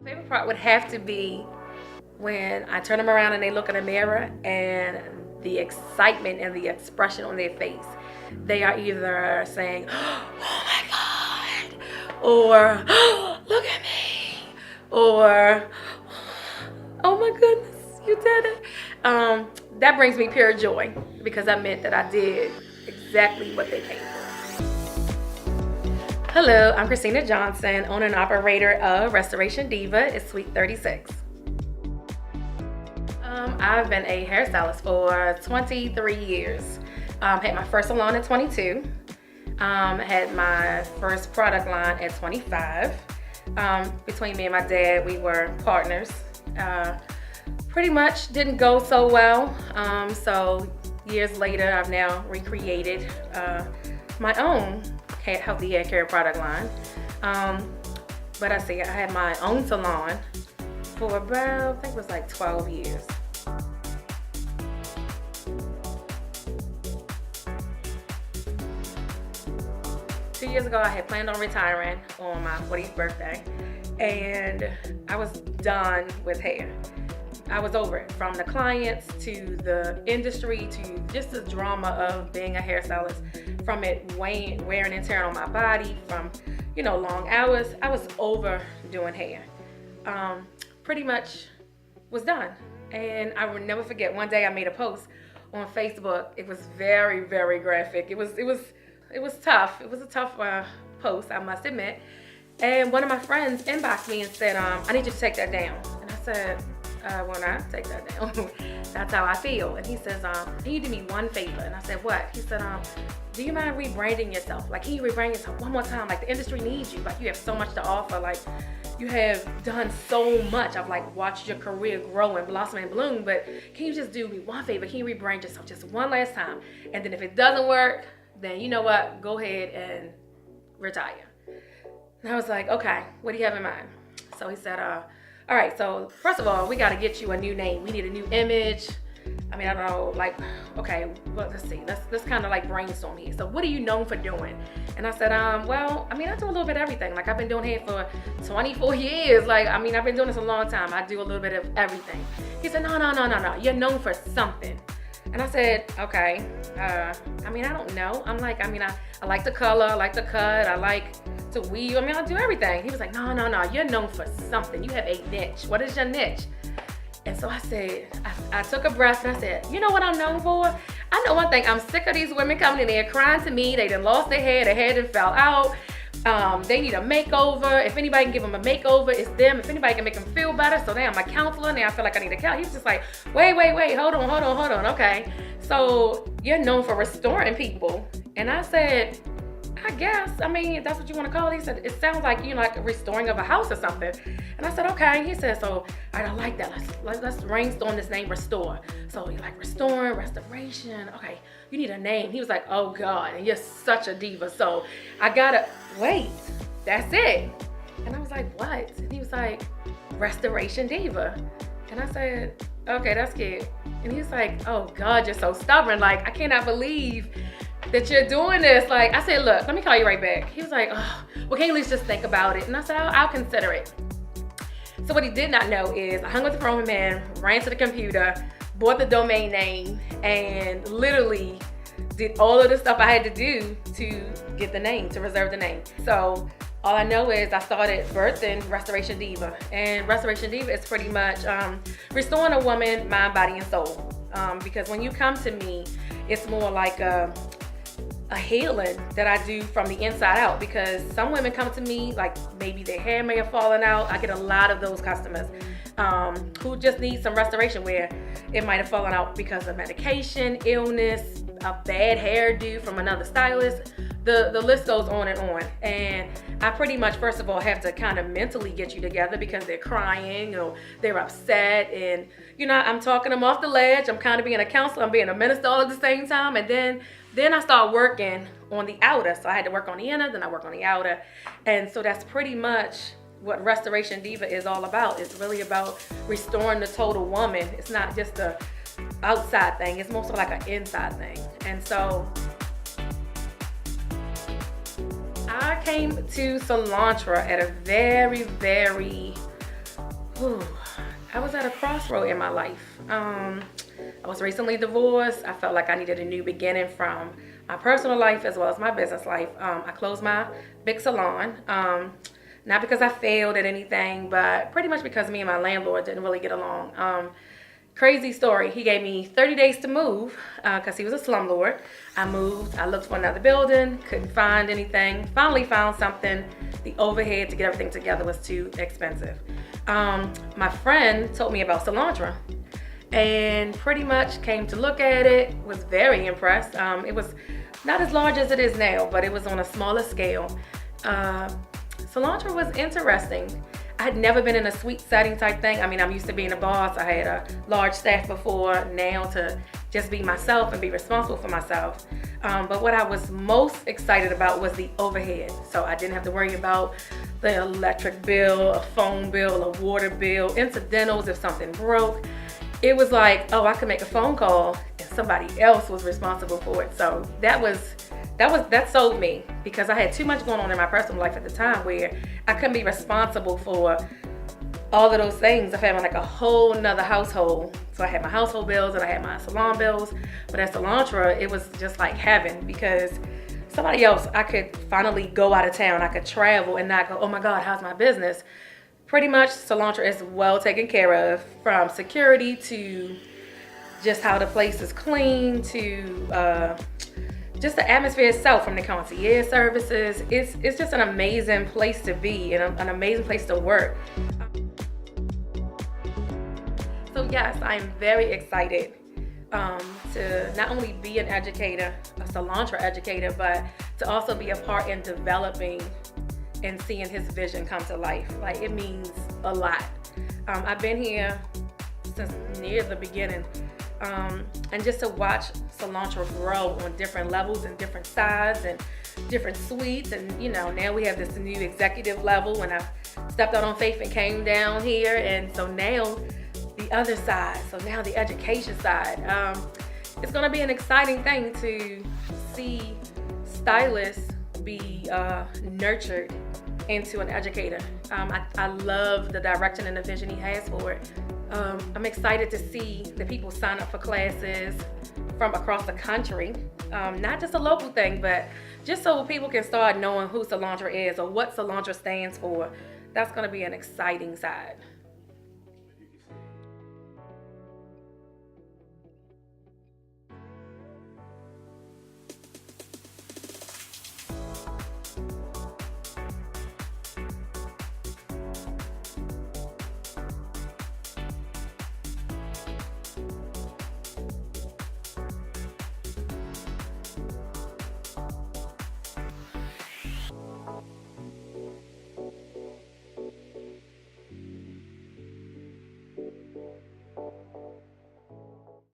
Favorite part would have to be when I turn them around and they look in the mirror and the excitement and the expression on their face. They are either saying, "Oh my God," or "Look at me," or "Oh my goodness, you did it." That brings me pure joy because that meant that I did exactly what they came for. Hello, I'm Christina Johnson, owner and operator of Restoration Diva. It's Suite 36. I've been a hairstylist for 23 years. Had my first salon at 22. Had my first product line at 25. Between me and my dad, we were partners. Pretty much didn't go so well. So years later, I've now recreated my own healthy hair care product line. But I had my own salon for about, I think it was like 12 years. Two years ago, I had planned on retiring on my 40th birthday, and I was done with hair. I was over it, from the clients to the industry to just the drama of being a hairstylist, from it wearing and tearing on my body, from long hours. I was over doing hair. Pretty much was done. And I will never forget, one day I made a post on Facebook. It was very, very graphic. It was tough. It was a tough post, I must admit. And one of my friends inboxed me and said, I need you to take that down. And I said, I will not take that down. That's how I feel. And he says, can you do me one favor? And I said, what? He said, do you mind rebranding yourself? Like, can you rebrand yourself one more time? Like, the industry needs you. Like, you have so much to offer. Like, you have done so much. I've watched your career grow and blossom and bloom, but can you just do me one favor? Can you rebrand yourself just one last time? And then if it doesn't work, then you know what? Go ahead and retire. And I was like, okay, what do you have in mind? So he said, all right, so first of all, we got to get you a new name. We need a new image. I mean, I don't know, okay, well, let's see. Let's kind of brainstorm here. So what are you known for doing? And I said, well, I mean, I do a little bit of everything. I've been doing hair for 24 years. I've been doing this a long time. I do a little bit of everything. He said, no. You're known for something. And I said, okay, I don't know. I like the color, I like the cut, I like to weave. I do everything. He was like, no, you're known for something. You have a niche. What is your niche? And so I said, I took a breath and I said, you know what I'm known for? I know one thing. I'm sick of these women coming in there crying to me. They done lost their hair done fell out. They need a makeover. If anybody can give them a makeover, it's them. If anybody can make them feel better, so now I'm a counselor. Now I feel like I need a counselor. He's just like, wait, hold on. Okay, so you're known for restoring people. And I said, I guess. That's what you want to call it. He said, it sounds like like a restoring of a house or something. And I said, okay. He said, so, all right, I like that. Let's brainstorm this name, restore. So you like restoring, restoration. Okay, you need a name. He was like, oh God, and you're such a diva. So I gotta, wait, that's it. And I was like, what? And he was like, Restoration Diva. And I said, okay, that's cute. And he was like, oh God, you're so stubborn. I cannot believe that you're doing this. I said, look, let me call you right back. He was like, oh, well, can you at least just think about it? And I said, I'll consider it. So what he did not know is I hung with the phone man, ran to the computer, bought the domain name, and literally did all of the stuff I had to do to get the name, to reserve the name. So all I know is I started birthing Restoration Diva. And Restoration Diva is pretty much restoring a woman, mind, body, and soul. Because when you come to me, it's more like a healing that I do from the inside out, because some women come to me maybe their hair may have fallen out. I get a lot of those customers who just need some restoration, where it might have fallen out because of medication, illness, a bad hairdo from another stylist. The list goes on and on. And I pretty much, first of all, have to kind of mentally get you together because they're crying or they're upset. And, I'm talking them off the ledge. I'm kind of being a counselor. I'm being a minister all at the same time. And then I start working on the outer. So I had to work on the inner, then I work on the outer. And so that's pretty much what Restoration Diva is all about. It's really about restoring the total woman. It's not just a outside thing. It's mostly like an inside thing. And so I came to Salontra at a very, very Whew. I was at a crossroad in my life. I was recently divorced. I felt like I needed a new beginning from my personal life as well as my business life. I closed my big salon. Not because I failed at anything, but pretty much because me and my landlord didn't really get along. Crazy story. He gave me 30 days to move because he was a slumlord. I moved. I looked for another building. Couldn't find anything. Finally found something. The overhead to get everything together was too expensive. My friend told me about Salontra and pretty much came to look at it. Was very impressed. It was not as large as it is now, but it was on a smaller scale. Salontra was interesting. I had never been in a suite setting type thing. I mean, I'm used to being a boss. I had a large staff before. Now to just be myself and be responsible for myself. But what I was most excited about was the overhead. So I didn't have to worry about the electric bill, a phone bill, a water bill, incidentals if something broke. It was like, oh, I could make a phone call and somebody else was responsible for it. So that sold me because I had too much going on in my personal life at the time where I couldn't be responsible for all of those things. I had like a whole nother household. So I had my household bills and I had my salon bills. But at Salontra, it was just like heaven because somebody else, I could finally go out of town. I could travel and not go, oh my God, how's my business? Pretty much Salontra is well taken care of, from security to just how the place is clean to just the atmosphere itself, from the concierge services. It's just an amazing place to be and an amazing place to work. So yes, I'm very excited to not only be an educator, a Salontra educator, but to also be a part in developing and seeing his vision come to life. Like, it means a lot. I've been here since near the beginning. And just to watch Salontra grow on different levels and different size and different suites. And, you know, now we have this new executive level when I stepped out on faith and came down here. And so now the other side, so now the education side. It's gonna be an exciting thing to see stylists be nurtured into an educator. I love the direction and the vision he has for it. I'm excited to see the people sign up for classes from across the country, not just a local thing, but just so people can start knowing who Salontra is or what Salontra stands for. That's going to be an exciting side.